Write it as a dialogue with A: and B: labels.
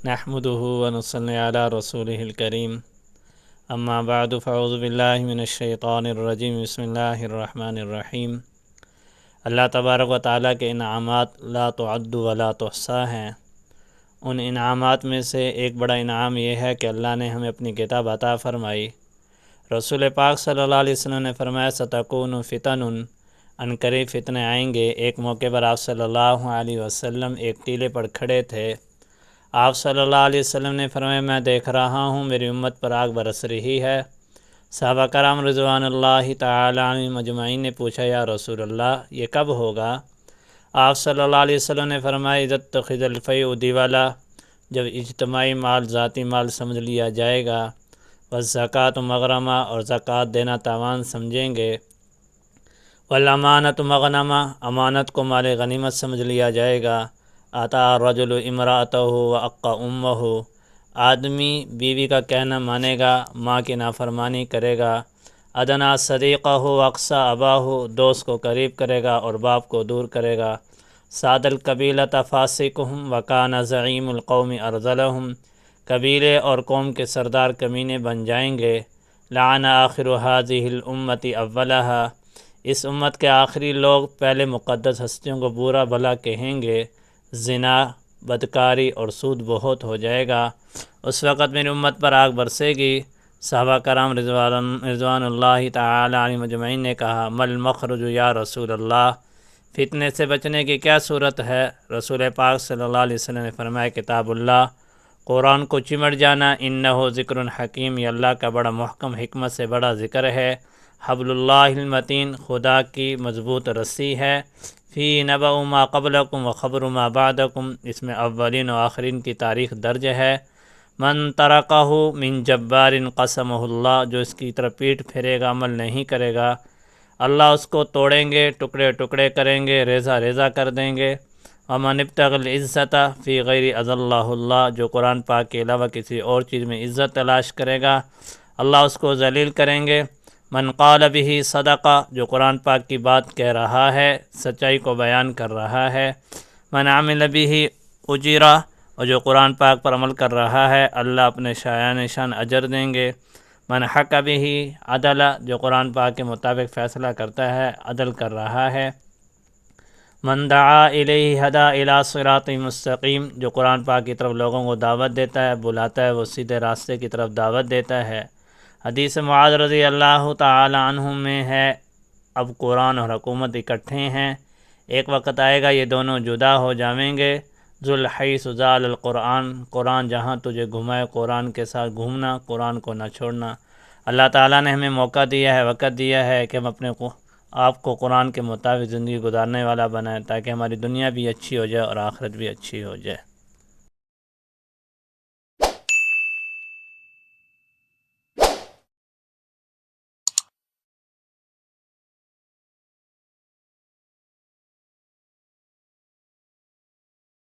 A: نحمده ونصلي على رسوله الكريم اما بعد فاعوذ باللہ من الشیطان الرجیم بسم اللہ الرحمن الرحیم۔ اللہ تبارک و تعالیٰ کے انعامات لا تعد ولا تحصیٰ ہیں۔ ان انعامات میں سے ایک بڑا انعام یہ ہے کہ اللہ نے ہمیں اپنی کتاب عطا فرمائی۔ رسول پاک صلی اللہ علیہ وسلم نے فرمایا ستکون فتن، ان قریب فتنے آئیں گے۔ ایک موقع پر آپ صلی اللہ علیہ وسلم ایک ٹیلے پر کھڑے تھے۔ آپ صلی اللہ علیہ وسلم نے فرمایا میں دیکھ رہا ہوں میری امت پر آگ برس رہی ہے۔ صحابہ کرام رضوان اللہ تعالی علیہم مجمعین نے پوچھا یا رسول اللہ یہ کب ہوگا؟ آپ صلی اللہ علیہ وسلم نے فرمایا اذا اتخذ الفیء دیوالا، جب اجتماعی مال ذاتی مال سمجھ لیا جائے گا، والزکوٰۃ مغرمہ، اور زکوٰۃ دینا تاوان سمجھیں گے، والامانۃ مغنمہ، امانت کو مال غنیمت سمجھ لیا جائے گا، آتا الرجل امرأتہ وأقى امہ، آدمی بیوی کا کہنا مانے گا، ماں کی نافرمانی کرے گا، ادنا صدیقہ واقصى اباہ، دوست کو قریب کرے گا اور باپ کو دور کرے گا، ساد القبیلۃ فاسقہم وکان زعیم القوم ارذلہم، قبیلے اور قوم کے سردار کمینے بن جائیں گے، لعن آخر هذه الامۃ اولہا، اس امت کے آخری لوگ پہلے مقدس ہستیوں کو برا بھلا کہیں گے، زنا، بدکاری اور سود بہت ہو جائے گا، اس وقت میری امت پر آگ برسے گی۔ صحابہ کرام رضوان اللہ تعالی علیہم مجمعین نے کہا مل مخرج یا رسول اللہ، فتنے سے بچنے کی کیا صورت ہے؟ رسول پاک صلی اللہ علیہ وسلم نے فرمایا کتاب اللہ، قرآن کو چمٹ جانا، انہ ذکر حکیم، یہ اللہ کا بڑا محکم حکمت سے بڑا ذکر ہے، حبل اللہ المتین، خدا کی مضبوط رسی ہے، فی نبأ ما قبلکم و خبر ما بعدکم، اس میں اولین و آخرین کی تاریخ درج ہے، من ترکہ من جبار قسمہ اللہ، جو اس کی طرف پیٹ پھیرے گا عمل نہیں کرے گا اللہ اس کو توڑیں گے، ٹکڑے ٹکڑے کریں گے، ریزہ ریزہ کر دیں گے، ومن ابتغى العزت فی غیر اذلہ اللہ، جو قرآن پاک کے علاوہ کسی اور چیز میں عزت تلاش کرے گا اللہ اس کو ذلیل کریں گے، من قال به صدقہ، جو قرآن پاک کی بات کہہ رہا ہے، سچائی کو بیان کر رہا ہے، من عمل به اجرا، اور جو قرآن پاک پر عمل کر رہا ہے اللہ اپنے شایان شان اجر دیں گے، من حق به عدل، جو قرآن پاک کے مطابق فیصلہ کرتا ہے عدل کر رہا ہے، من دعا الیہ ہدی الی صراط مستقیم، جو قرآن پاک کی طرف لوگوں کو دعوت دیتا ہے بلاتا ہے وہ سیدھے راستے کی طرف دعوت دیتا ہے۔ حدیث معاذ رضی اللہ تعالی عنہ میں ہے اب قرآن اور حکومت اکٹھے ہیں، ایک وقت آئے گا یہ دونوں جدا ہو جائیں گے، ذوالحیث زال القرآن، قرآن جہاں تجھے گھمائے قرآن کے ساتھ گھومنا، قرآن کو نہ چھوڑنا۔ اللہ تعالیٰ نے ہمیں موقع دیا ہے، وقت دیا ہے کہ ہم اپنے آپ کو قرآن کے مطابق زندگی گزارنے والا بنائیں تاکہ ہماری دنیا بھی اچھی ہو جائے اور آخرت بھی اچھی ہو جائے۔